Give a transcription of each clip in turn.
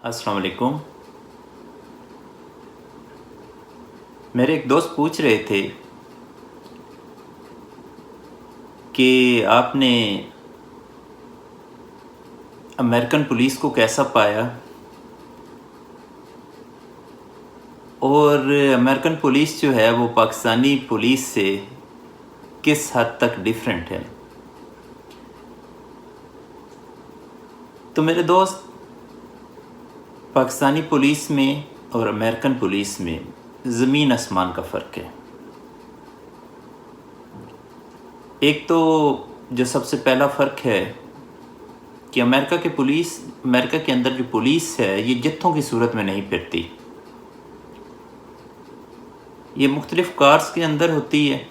السلام علیکم۔ میرے ایک دوست پوچھ رہے تھے کہ آپ نے امریکن پولیس کو کیسا پایا اور امریکن پولیس جو ہے وہ پاکستانی پولیس سے کس حد تک ڈیفرنٹ ہے۔ تو میرے دوست، پاکستانی پولیس میں اور امریکن پولیس میں زمین آسمان کا فرق ہے۔ ایک تو جو سب سے پہلا فرق ہے کہ امریکہ کے اندر جو پولیس ہے یہ جتھوں کی صورت میں نہیں پھرتی، یہ مختلف کارز کے اندر ہوتی ہے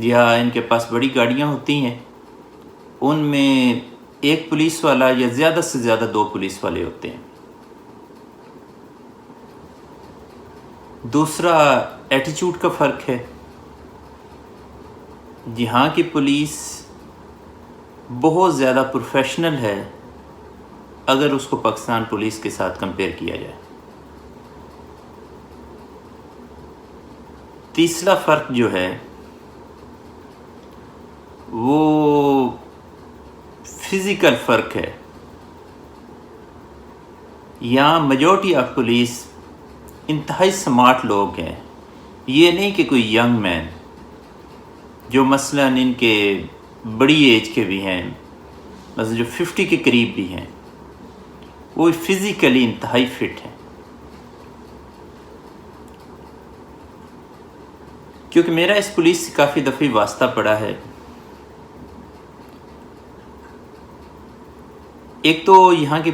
یا ان کے پاس بڑی گاڑیاں ہوتی ہیں، ان میں ایک پولیس والا یا زیادہ سے زیادہ 2 پولیس والے ہوتے ہیں۔ دوسرا ایٹیچیوڈ کا فرق ہے۔ یہاں کی پولیس بہت زیادہ پروفیشنل ہے اگر اس کو پاکستان پولیس کے ساتھ کمپیئر کیا جائے۔ تیسرا فرق جو ہے وہ فزیکل فرق ہے۔ یہاں میجورٹی آف پولیس انتہائی سمارٹ لوگ ہیں، یہ نہیں کہ کوئی ینگ مین جو مثلاً ان کے بڑی ایج کے بھی ہیں، مثلا جو 50 کے قریب بھی ہیں، وہ فزیکلی انتہائی فٹ ہیں۔ کیونکہ میرا اس پولیس سے کافی دفعہ واسطہ پڑا ہے۔ ایک تو یہاں کی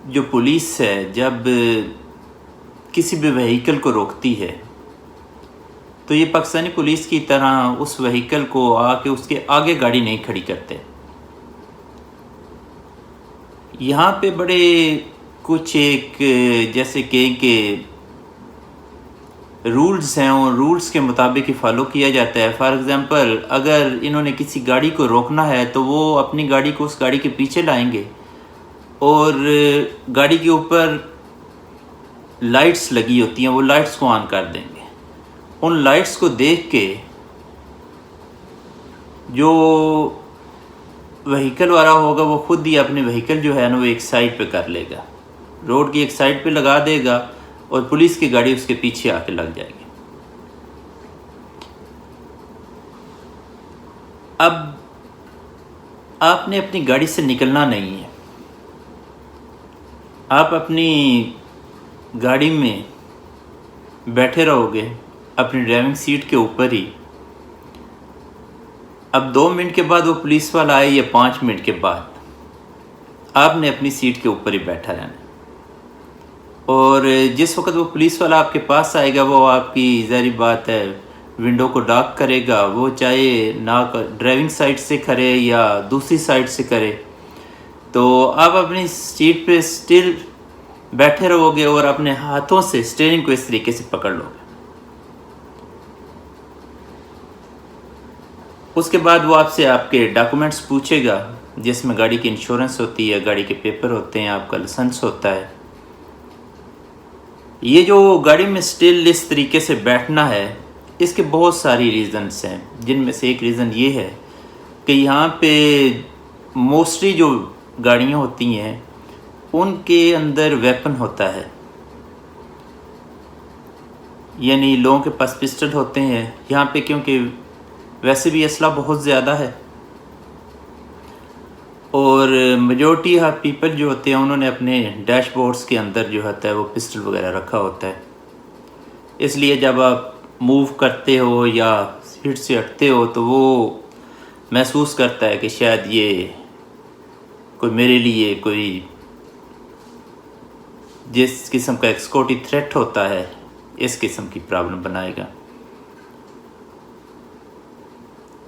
جو پولیس ہے جب کسی بھی وہیکل کو روکتی ہے تو یہ پاکستانی پولیس کی طرح اس وہیکل کو آ کے اس کے آگے گاڑی نہیں کھڑی کرتے۔ یہاں پہ بڑے کچھ ایک جیسے کہ رولز ہیں، اور رولز کے مطابق ہی فالو کیا جاتا ہے۔ فار ایگزامپل، اگر انہوں نے کسی گاڑی کو روکنا ہے تو وہ اپنی گاڑی کو اس گاڑی کے پیچھے لائیں گے اور گاڑی کے اوپر لائٹس لگی ہوتی ہیں، وہ لائٹس کو آن کر دیں گے۔ ان لائٹس کو دیکھ کے جو وہیکل والا ہوگا وہ خود ہی اپنی وہیکل جو ہے نا وہ ایک سائڈ پہ کر لے گا، روڈ کی ایک سائڈ پہ لگا دے گا اور پولیس کی گاڑی اس کے پیچھے آ کے لگ جائے گی۔ اب آپ نے اپنی گاڑی سے نکلنا نہیں ہے، آپ اپنی گاڑی میں بیٹھے رہو گے اپنی ڈرائیونگ سیٹ کے اوپر ہی۔ اب 2 منٹ کے بعد وہ پولیس والا آئے یا 5 منٹ کے بعد، آپ نے اپنی سیٹ کے اوپر ہی بیٹھا رہنا، اور جس وقت وہ پولیس والا آپ کے پاس آئے گا وہ آپ کی ظاہری بات ہے ونڈو کو ڈاک کرے گا، وہ چاہے نہ ڈرائیونگ سائڈ سے کرے یا دوسری سائڈ سے کرے، تو آپ اپنی سیٹ پہ سٹل بیٹھے رہو گے اور اپنے ہاتھوں سے اسٹیئرنگ کو اس طریقے سے پکڑ لو گے۔ اس کے بعد وہ آپ سے آپ کے ڈاکومنٹس پوچھے گا، جس میں گاڑی کی انشورنس ہوتی ہے، گاڑی کے پیپر ہوتے ہیں، آپ کا لائسنس ہوتا ہے۔ یہ جو گاڑی میں سٹل اس طریقے سے بیٹھنا ہے، اس کے بہت ساری ریزنز ہیں، جن میں سے ایک ریزن یہ ہے کہ یہاں پہ موسٹلی جو گاڑیاں ہوتی ہیں ان کے اندر ویپن ہوتا ہے، یعنی لوگوں کے پاس پسٹل ہوتے ہیں یہاں پہ، کیونکہ ویسے بھی اسلحہ بہت زیادہ ہے، اور میجورٹی آف پیپل جو ہوتے ہیں انہوں نے اپنے ڈیش بورڈز کے اندر جو ہوتا ہے وہ پسٹل وغیرہ رکھا ہوتا ہے۔ اس لیے جب آپ موو کرتے ہو یا سیٹ سے ہٹتے ہو تو وہ محسوس کرتا ہے کہ شاید یہ کوئی میرے لیے کوئی جس قسم کا ایک سیکورٹی تھریٹ ہوتا ہے اس قسم کی پرابلم بنائے گا۔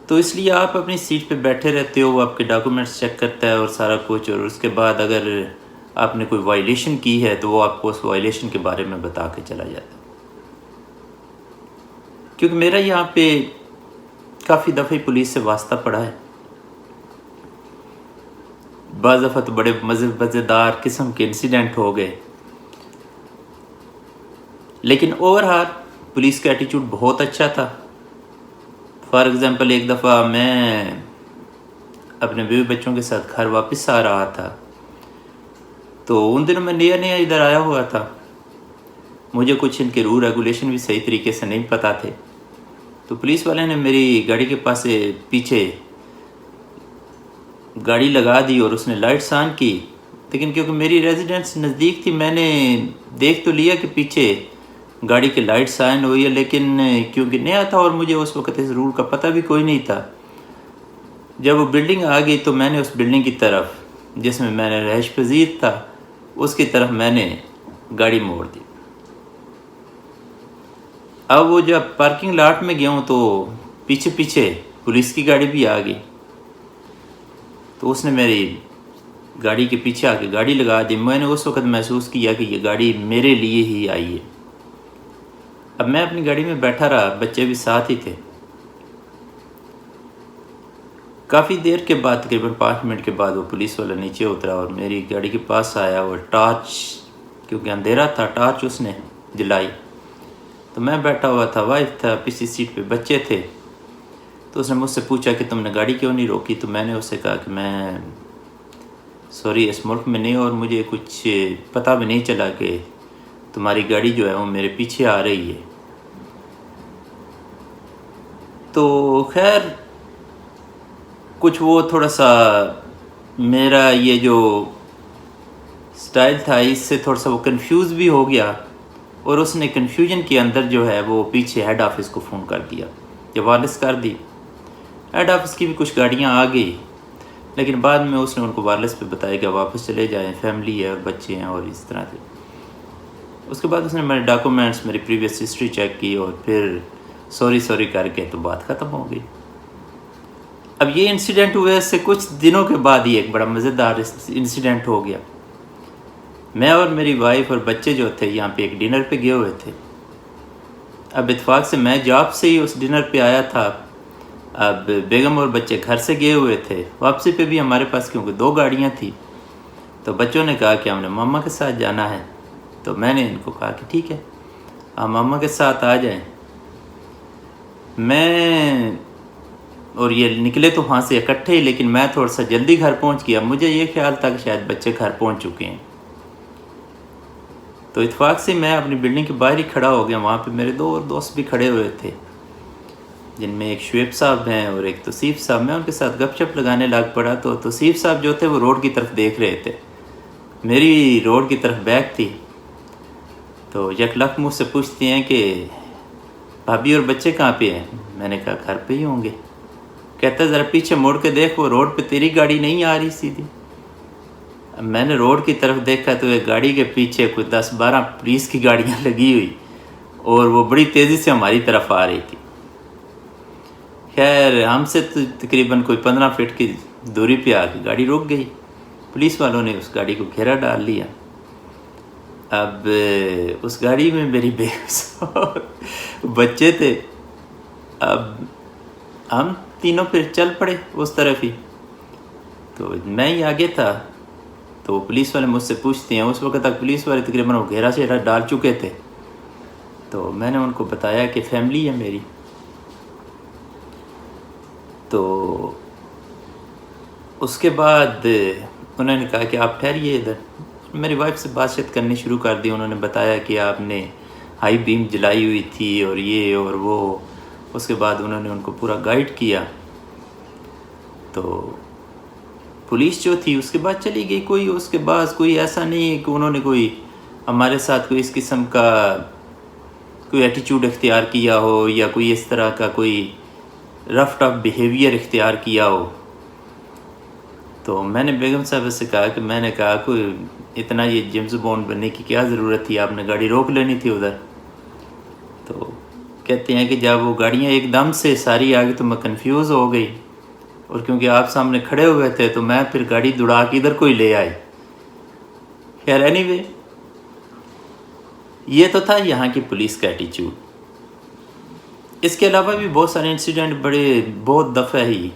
تو اس لیے آپ اپنی سیٹ پہ بیٹھے رہتے ہو، وہ آپ کے ڈاکومنٹس چیک کرتا ہے اور سارا کچھ، اور اس کے بعد اگر آپ نے کوئی وائلیشن کی ہے تو وہ آپ کو اس وائلیشن کے بارے میں بتا کے چلا جاتا ہے۔ کیونکہ میرا یہاں پہ کافی دفعہ پولیس سے واسطہ پڑا ہے، بعض دفعہ تو بڑے مزیدار قسم کے انسیڈنٹ ہو گئے لیکن اوورآل پولیس کا ایٹیچیوڈ بہت اچھا تھا. فار ایگزامپل ایک دفعہ میں اپنے بیوی بچوں کے ساتھ گھر واپس آ رہا تھا، تو ان دنوں میں نیا ادھر آیا ہوا تھا، مجھے کچھ ان کے رول ریگولیشن بھی صحیح طریقے سے نہیں پتہ تھے. تو پولیس والے نے میری گاڑی کے پاس سے پیچھے گاڑی لگا دی اور اس نے لائٹس آن کی، لیکن کیونکہ میری ریزیڈنس نزدیک تھی میں نے دیکھ تو لیا کہ پیچھے گاڑی کے لائٹس آن ہوئی ہے، لیکن کیونکہ نیا تھا اور مجھے اس وقت اس رول کا پتہ بھی کوئی نہیں تھا. جب وہ بلڈنگ آ گئی تو میں نے اس بلڈنگ کی طرف جس میں میں نے رہائش پذیر تھا اس کی طرف میں نے گاڑی موڑ دی. اب وہ جب پارکنگ لاٹ میں گیا ہوں تو پیچھے پولیس کی گاڑی بھی آ گئی، تو اس نے میری گاڑی کے پیچھے آ کے گاڑی لگا دی. میں نے اس وقت محسوس کیا کہ یہ گاڑی میرے لیے ہی آئی ہے. اب میں اپنی گاڑی میں بیٹھا رہا، بچے بھی ساتھ ہی تھے. کافی دیر کے بعد تقریباً 5 منٹ کے بعد وہ پولیس والا نیچے اترا اور میری گاڑی کے پاس آیا اور ٹارچ، کیونکہ اندھیرا تھا، ٹارچ اس نے جلائی. تو میں بیٹھا ہوا تھا، وائف تھا، پچھلی سیٹ پہ بچے تھے. تو اس نے مجھ سے پوچھا کہ تم نے گاڑی کیوں نہیں روکی؟ تو میں نے اس سے کہا کہ میں سوری اس ملک میں نہیں اور مجھے کچھ پتہ بھی نہیں چلا کہ تمہاری گاڑی جو ہے وہ میرے پیچھے آ رہی ہے. تو خیر کچھ وہ تھوڑا سا میرا یہ جو سٹائل تھا اس سے تھوڑا سا وہ کنفیوز بھی ہو گیا، اور اس نے کنفیوژن کے اندر جو ہے وہ پیچھے ہیڈ آفس کو فون کر دیا، جب وائرلیس کر دی. ہیڈ آفس کی بھی کچھ گاڑیاں آ گئی، لیکن بعد میں اس نے ان کو وائرلیس پہ بتایا کہ واپس چلے جائیں، فیملی ہے اور بچے ہیں اور اس طرح سے. اس کے بعد اس نے میرے ڈاکومنٹس، میری پریویس ہسٹری چیک کی اور پھر سوری کر کے تو بات ختم ہو گئی. اب یہ انسیڈنٹ ہوئے سے کچھ دنوں کے بعد ہی ایک بڑا مزیدار انسیڈنٹ ہو گیا. میں اور میری وائف اور بچے جو تھے یہاں پہ ایک ڈنر پہ گئے ہوئے تھے. اب اتفاق سے میں جاب سے ہی اس ڈنر پہ آیا تھا. اب بیگم اور بچے گھر سے گئے ہوئے تھے. واپسی پہ بھی ہمارے پاس کیونکہ 2 گاڑیاں تھیں تو بچوں نے کہا کہ ہم نے ماما کے ساتھ جانا ہے. تو میں نے ان کو کہا کہ ٹھیک ہے آپ ماما کے ساتھ آ جائیں. میں اور یہ نکلے تو وہاں سے اکٹھے ہی، لیکن میں تھوڑا سا جلدی گھر پہنچ گیا. مجھے یہ خیال تھا کہ شاید بچے گھر پہنچ چکے ہیں. تو اتفاق سے میں اپنی بلڈنگ کے باہر ہی کھڑا ہو گیا. وہاں پہ میرے 2 اور دوست بھی کھڑے ہوئے تھے، جن میں ایک شعیب صاحب ہیں اور ایک توصیف صاحب. میں ان کے ساتھ گپ شپ لگانے لگ پڑا. تو توصیف صاحب جو تھے وہ روڈ کی طرف دیکھ رہے تھے، میری روڈ کی طرف بیک تھی. تو یک لک مجھ سے پوچھتے ہیں کہ بھابھی اور بچے کہاں پہ ہیں؟ میں نے کہا گھر پہ ہی ہوں گے. کہتا ذرا پیچھے موڑ کے دیکھ، وہ روڈ پہ تیری گاڑی نہیں آ رہی سیدھی. اب میں نے روڈ کی طرف دیکھا تو ایک گاڑی کے پیچھے کوئی 10-12 پولیس کی گاڑیاں لگی ہوئی اور وہ بڑی تیزی سے ہماری طرف آ رہی تھی. خیر ہم سے تقریباً کوئی 15 فٹ کی دوری پہ آ کے گاڑی رک گئی. پولیس والوں نے اس گاڑی کو گھیرا ڈال لیا. اب اس گاڑی میں میری بچے تھے. اب ہم تینوں پھر چل پڑے اس طرف ہی. تو میں ہی آگے تھا. تو پولیس والے مجھ سے پوچھتے ہیں، اس وقت تک پولیس والے تقریباً وہ گھیرا شیرا ڈال چکے تھے. تو میں نے ان کو بتایا کہ فیملی ہے میری. تو اس کے بعد انہوں نے کہا کہ آپ ٹھہریے ادھر. میری وائف سے بات چیت کرنی شروع کر دی. انہوں نے بتایا کہ آپ نے ہائی بیم جلائی ہوئی تھی اور یہ اور وہ. اس کے بعد انہوں نے ان کو پورا گائیڈ کیا. تو پولیس جو تھی اس کے بعد چلی گئی. کوئی اس کے بعد کوئی ایسا نہیں ہے کہ انہوں نے کوئی ہمارے ساتھ کوئی اس قسم کا کوئی ایٹیچیوڈ اختیار کیا ہو یا کوئی اس طرح کا کوئی رف ٹف بیہیویئر اختیار کیا ہو. تو میں نے بیگم صاحب سے کہا کہ میں نے کہا کوئی اتنا یہ جیمز بانڈ بننے کی کیا ضرورت تھی، آپ نے گاڑی روک لینی تھی ادھر. تو کہتے ہیں کہ جب وہ گاڑیاں ایک دم سے ساری آگے تو میں کنفیوز ہو گئی، اور کیونکہ آپ سامنے کھڑے ہوئے تھے تو میں پھر گاڑی دوڑا کے ادھر کوئی لے آئی. خیر اینی وے یہ تو تھا یہاں کی پولیس کا ایٹیچیوڈ. اس کے علاوہ بھی بہت سارے انسیڈنٹ بہت دفعہ ہی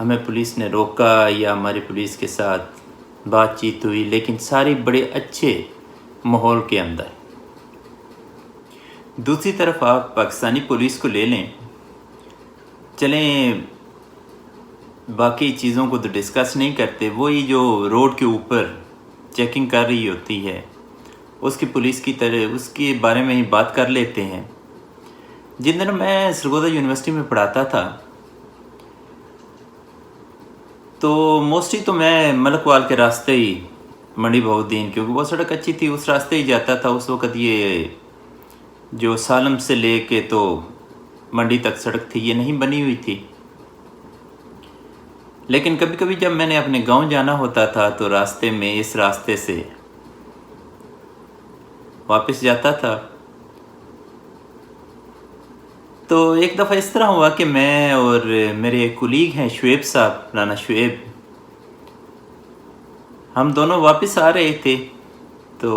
ہمیں پولیس نے روکا یا ہماری پولیس کے ساتھ بات چیت ہوئی، لیکن ساری بڑے اچھے ماحول کے اندر. دوسری طرف آپ پاکستانی پولیس کو لے لیں، چلیں باقی چیزوں کو تو ڈسکس نہیں کرتے، وہی جو روڈ کے اوپر چیکنگ کر رہی ہوتی ہے اس کی پولیس کی طرح اس کے بارے میں ہی بات کر لیتے ہیں۔ جن دنوں میں سرگودا یونیورسٹی میں پڑھاتا تھا تو موسٹلی تو میں ملک وال کے راستے ہی منڈی بہاؤالدین، کیونکہ وہ سڑک اچھی تھی، اس راستے ہی جاتا تھا۔ اس وقت یہ جو سالم سے لے کے تو منڈی تک سڑک تھی یہ نہیں بنی ہوئی تھی، لیکن کبھی کبھی جب میں نے اپنے گاؤں جانا ہوتا تھا تو راستے میں اس راستے سے واپس جاتا تھا۔ تو ایک دفعہ اس طرح ہوا کہ میں اور میرے ایک کولیگ ہیں شعیب صاحب، رانا شعیب، ہم دونوں واپس آ رہے تھے۔ تو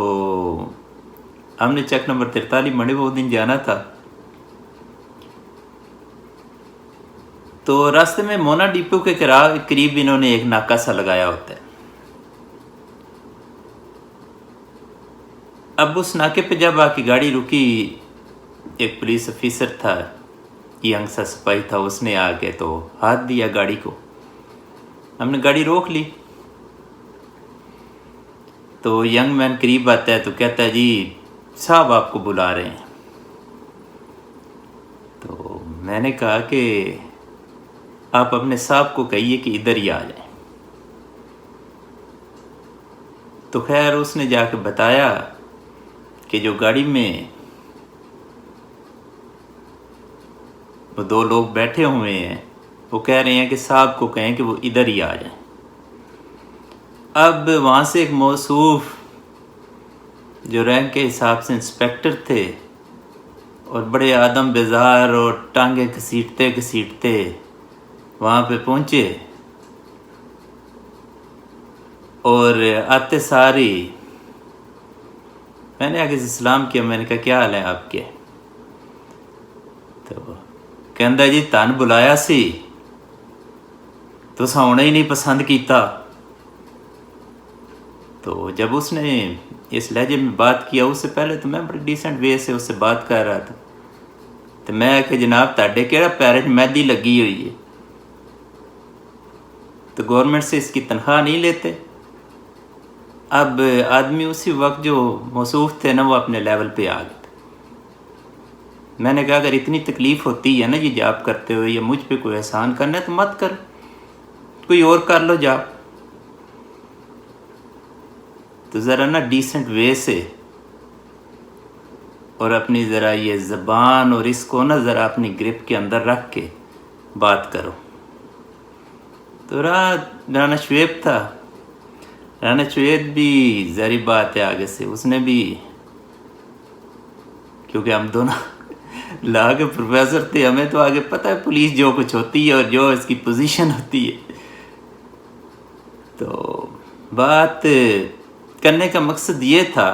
ہم نے چک نمبر 43 منڈی بہاؤالدین جانا تھا، تو راستے میں مونا ڈپو کے قریب انہوں نے ایک ناکہ سا لگایا ہوتا ہے۔ اب اس ناکے پہ جب آ کے گاڑی رکی، ایک پولیس افیسر تھا، ینگ سا سپاہی تھا، اس نے آ کے تو ہاتھ دیا گاڑی کو، ہم نے گاڑی روک لی۔ تو ینگ مین قریب آتا ہے تو کہتا ہے جی صاحب آپ کو بلا رہے ہیں۔ تو میں نے کہا کہ آپ اپنے صاحب کو کہیے کہ ادھر ہی آ جائیں۔ تو خیر اس نے جا کے بتایا کہ جو گاڑی میں وہ 2 لوگ بیٹھے ہوئے ہیں وہ کہہ رہے ہیں کہ صاحب کو کہیں کہ وہ ادھر ہی آ جائیں۔ اب وہاں سے ایک موصوف جو رینک کے حساب سے انسپیکٹر تھے اور بڑے آدم بیزار اور ٹانگیں گھسیٹتے وہاں پہ پہنچے، اور آتے ساری میں نے آگے سے سلام کیا، میں نے کہا کیا حال ہے آپ کے؟ تو کہندا جی تن بلایا سی تو ہونا ہی نہیں پسند کیتا۔ تو جب اس نے اس لہجے میں بات کیا، اس سے پہلے تو میں بڑی ڈیسنٹ وے سے اس سے بات کر رہا تھا، تو میں کہ جناب تاڈے کیڑا پیرے چ مہندی لگی ہوئی ہے، تو گورنمنٹ سے اس کی تنخواہ نہیں لیتے؟ اب آدمی اسی وقت جو موصوف تھے نا وہ اپنے لیول پہ آ گئے۔ میں نے کہا اگر اتنی تکلیف ہوتی ہے نا یہ جاب کرتے ہوئے یا مجھ پہ کوئی احسان کرنا ہے تو مت کرو، کوئی اور کر لو جاب۔ تو ذرا نا ڈیسنٹ وے سے اور اپنی ذرا یہ زبان اور اس کو نا ذرا اپنی گرپ کے اندر رکھ کے بات کرو۔ تو رانا شعیب تھا، رانا شعیب بھی ظاہری بات ہے آگے سے اس نے بھی، کیونکہ ہم دونوں لا کے پروفیسر تھے، ہمیں تو آگے پتہ ہے پولیس جو کچھ ہوتی ہے اور جو اس کی پوزیشن ہوتی ہے۔ تو بات کرنے کا مقصد یہ تھا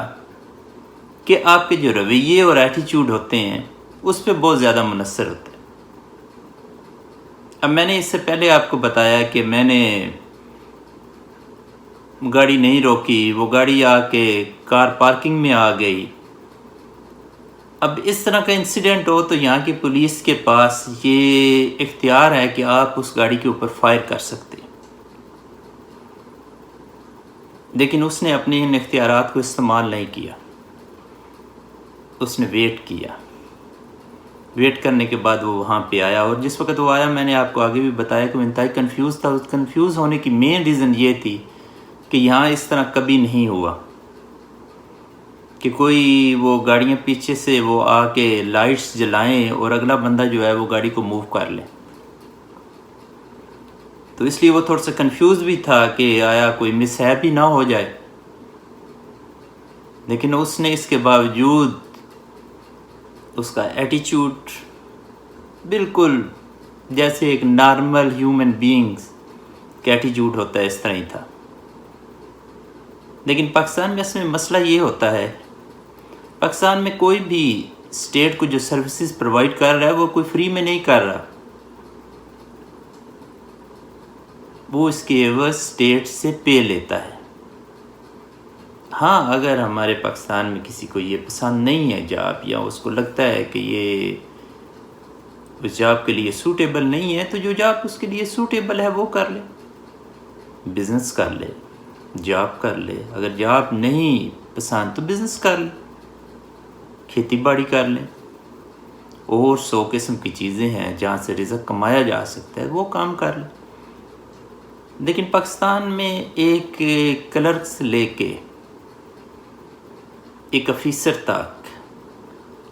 کہ آپ کے جو رویے اور ایٹیچیوڈ ہوتے ہیں اس پہ بہت زیادہ منحصر ہوتے ہیں۔ اب میں نے اس سے پہلے آپ کو بتایا کہ میں نے گاڑی نہیں روکی، وہ گاڑی آ کے کار پارکنگ میں آ گئی۔ اب اس طرح کا انسیڈنٹ ہو تو یہاں کی پولیس کے پاس یہ اختیار ہے کہ آپ اس گاڑی کے اوپر فائر کر سکتے ہیں، لیکن اس نے اپنے ان اختیارات کو استعمال نہیں کیا، اس نے ویٹ کیا۔ ویٹ کرنے کے بعد وہ وہاں پہ آیا، اور جس وقت وہ آیا میں نے آپ کو آگے بھی بتایا کہ وہ انتہائی کنفیوز تھا۔ اس کنفیوز ہونے کی مین ریزن یہ تھی کہ یہاں اس طرح کبھی نہیں ہوا کہ کوئی وہ گاڑیاں پیچھے سے وہ آ کے لائٹس جلائیں اور اگلا بندہ جو ہے وہ گاڑی کو موو کر لے۔ تو اس لیے وہ تھوڑا سا کنفیوز بھی تھا کہ آیا کوئی مس ہیپ ہی نہ ہو جائے، لیکن اس نے اس کے باوجود اس کا ایٹیچیوڈ بالکل جیسے ایک نارمل ہیومن بینگز کا ایٹیچیوڈ ہوتا ہے اس طرح ہی تھا۔ لیکن پاکستان میں اس میں مسئلہ یہ ہوتا ہے، پاکستان میں کوئی بھی اسٹیٹ کو جو سروسز پرووائڈ کر رہا ہے وہ کوئی فری میں نہیں کر رہا، وہ اس کے عوض اسٹیٹ سے پے لیتا ہے۔ ہاں اگر ہمارے پاکستان میں کسی کو یہ پسند نہیں ہے جاب، یا اس کو لگتا ہے کہ یہ اس جاب کے لیے سوٹیبل نہیں ہے، تو جو جاب اس کے لیے سوٹیبل ہے وہ کر لے، بزنس کر لے، جاب کر لے۔ اگر جاب نہیں پسند تو بزنس کر لے، کھیتی باڑی کر لیں، اور 100 قسم کی چیزیں ہیں جہاں سے رزق کمایا جا سکتا ہے، وہ کام کر لیں۔ لیکن پاکستان میں ایک کلرک سے لے کے ایک آفیسر تک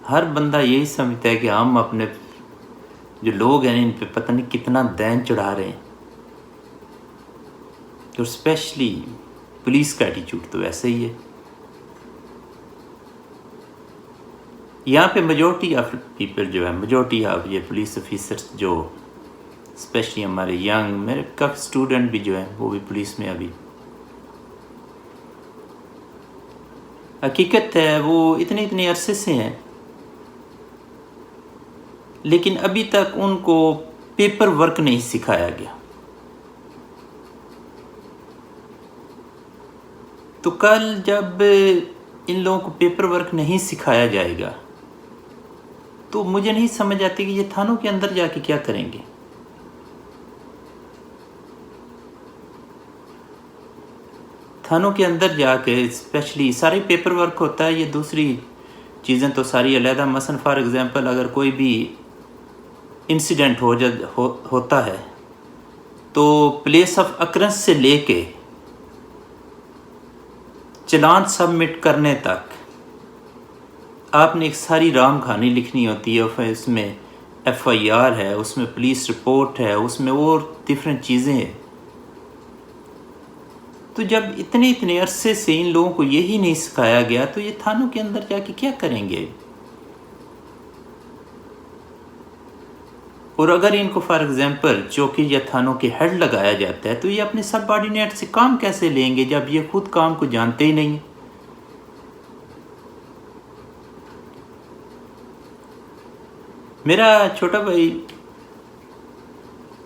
ہر بندہ یہی سمجھتا ہے کہ ہم اپنے جو لوگ ہیں ان پہ پتہ نہیں کتنا دین چڑھا رہے ہیں، اور اسپیشلی پولیس کا ایٹیچیوڈ تو ایسا ہی ہے۔ یہاں پہ میجورٹی آف پیپل جو ہے، میجورٹی آف یہ پولیس آفیسرس جو اسپیشلی ہمارے ینگ، میرے کافی اسٹوڈنٹ بھی جو ہیں وہ بھی پولیس میں ابھی، حقیقت ہے وہ اتنے عرصے سے ہیں، لیکن ابھی تک ان کو پیپر ورک نہیں سکھایا گیا۔ تو کل جب ان لوگوں کو پیپر ورک نہیں سکھایا جائے گا تو مجھے نہیں سمجھ آتی کہ یہ تھانوں کے اندر جا کے کیا کریں گے۔ تھانوں کے اندر جا کے اسپیشلی سارے پیپر ورک ہوتا ہے، یہ دوسری چیزیں تو ساری علیحدہ، مثلا فار ایگزامپل اگر کوئی بھی انسیڈنٹ ہوتا ہے تو پلیس آف اکرنس سے لے کے چلان سبمٹ کرنے تک آپ نے ایک ساری رام کہانی لکھنی ہوتی ہے، پھر اس میں FIR ہے، اس میں پولیس رپورٹ ہے، اس میں اور ڈفرینٹ چیزیں ہیں۔ تو جب اتنے عرصے سے ان لوگوں کو یہی نہیں سکھایا گیا تو یہ تھانوں کے اندر جا کے کیا کریں گے؟ اور اگر ان کو فار ایگزامپل چوکی یا تھانوں کے ہیڈ لگایا جاتا ہے تو یہ اپنے سب آرڈینیٹ سے کام کیسے لیں گے جب یہ خود کام کو جانتے ہی نہیں ہیں؟ میرا چھوٹا بھائی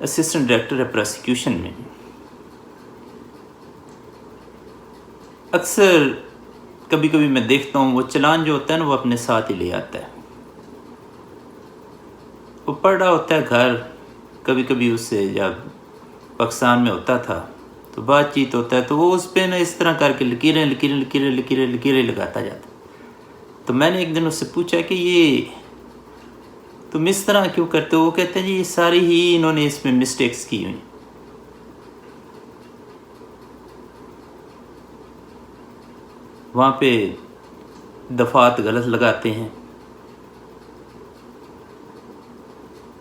اسسٹنٹ ڈائریکٹر ہے پروسیکیوشن میں۔ اکثر کبھی کبھی میں دیکھتا ہوں وہ چلان جو ہوتا ہے نا وہ اپنے ساتھ ہی لے آتا ہے، وہ پڑھ رہا ہوتا ہے گھر، کبھی کبھی اس سے جب پاکستان میں ہوتا تھا تو بات چیت ہوتا ہے تو وہ اس پہ نا اس طرح کر کے لکیریں لگاتا جاتا۔ تو میں نے ایک دن اس سے پوچھا کہ یہ تم اس طرح کیوں کرتے ہو؟ وہ کہتے ہیں جی یہ ساری ہی انہوں نے اس میں مسٹیکس کی ہوئی، وہاں پہ دفعات غلط لگاتے ہیں،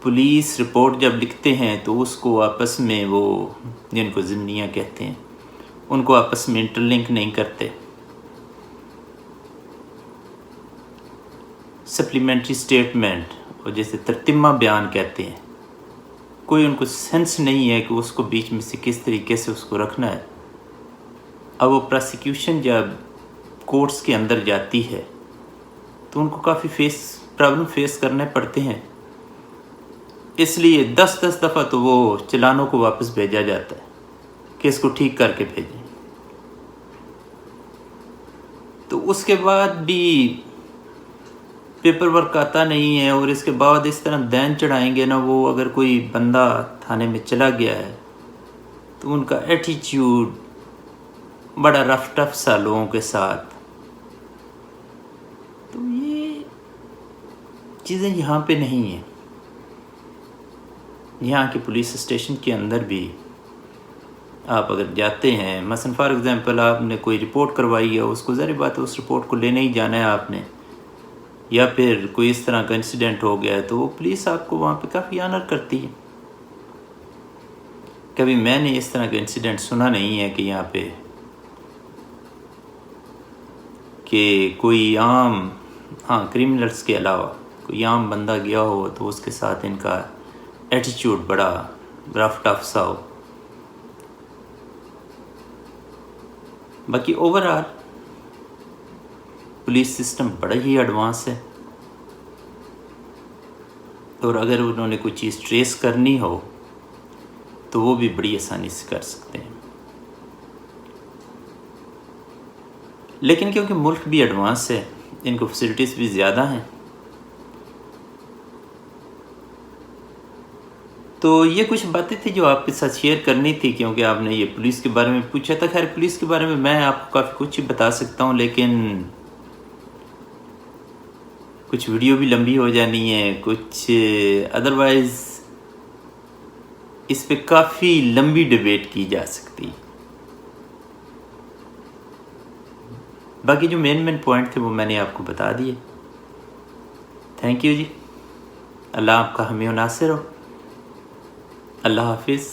پولیس رپورٹ جب لکھتے ہیں تو اس کو آپس میں وہ جن کو ضمنیہ کہتے ہیں ان کو آپس میں انٹر لنک نہیں کرتے، سپلیمنٹری سٹیٹمنٹ اور جیسے ترتیمہ بیان کہتے ہیں، کوئی ان کو سینس نہیں ہے کہ اس کو بیچ میں سے کس طریقے سے اس کو رکھنا ہے۔ اب وہ پروسیکیوشن جب کورٹس کے اندر جاتی ہے تو ان کو کافی پرابلم فیس کرنے پڑتے ہیں، اس لیے 10 دفعہ تو وہ چلانوں کو واپس بھیجا جاتا ہے کہ اس کو ٹھیک کر کے بھیجیں۔ تو اس کے بعد بھی پیپر ورک آتا نہیں ہے، اور اس کے بعد اس طرح دین چڑھائیں گے نا وہ، اگر کوئی بندہ تھانے میں چلا گیا ہے تو ان کا ایٹیچیوڈ بڑا رف ٹف سا لوگوں کے ساتھ، تو یہ چیزیں یہاں پہ نہیں ہیں۔ یہاں کے پولیس اسٹیشن کے اندر بھی آپ اگر جاتے ہیں، مثلا فار ایگزامپل آپ نے کوئی رپورٹ کروائی ہے، اس کو ظاہر بات ہے اس رپورٹ کو لینے ہی جانا ہے آپ نے، یا پھر کوئی اس طرح کا انسیڈنٹ ہو گیا ہے تو وہ پولیس آپ کو وہاں پہ کافی آنر کرتی ہے۔ کبھی میں نے اس طرح کا انسیڈنٹ سنا نہیں ہے کہ یہاں پہ کہ کوئی عام کریمنلز کے علاوہ کوئی عام بندہ گیا ہو تو اس کے ساتھ ان کا ایٹیچیوڈ بڑا رف ٹف سا ہو۔ باقی اوورآل پولیس سسٹم بڑا ہی ایڈوانس ہے، اور اگر انہوں نے کوئی چیز ٹریس کرنی ہو تو وہ بھی بڑی آسانی سے کر سکتے ہیں۔ لیکن کیونکہ ملک بھی ایڈوانس ہے، ان کو فیسلٹیز بھی زیادہ ہیں، تو یہ کچھ باتیں تھی جو آپ کے ساتھ شیئر کرنی تھی، کیونکہ آپ نے یہ پولیس کے بارے میں پوچھا تھا۔ خیر پولیس کے بارے میں آپ کو کافی کچھ بتا سکتا ہوں، لیکن کچھ ویڈیو بھی لمبی ہو جانی ہے، کچھ ادروائز اس پہ کافی لمبی ڈیبیٹ کی جا سکتی۔ باقی جو مین پوائنٹ تھے وہ میں نے آپ کو بتا دیے۔ تھینک یو جی، اللہ آپ کا حامی و ناصر ہو، اللہ حافظ۔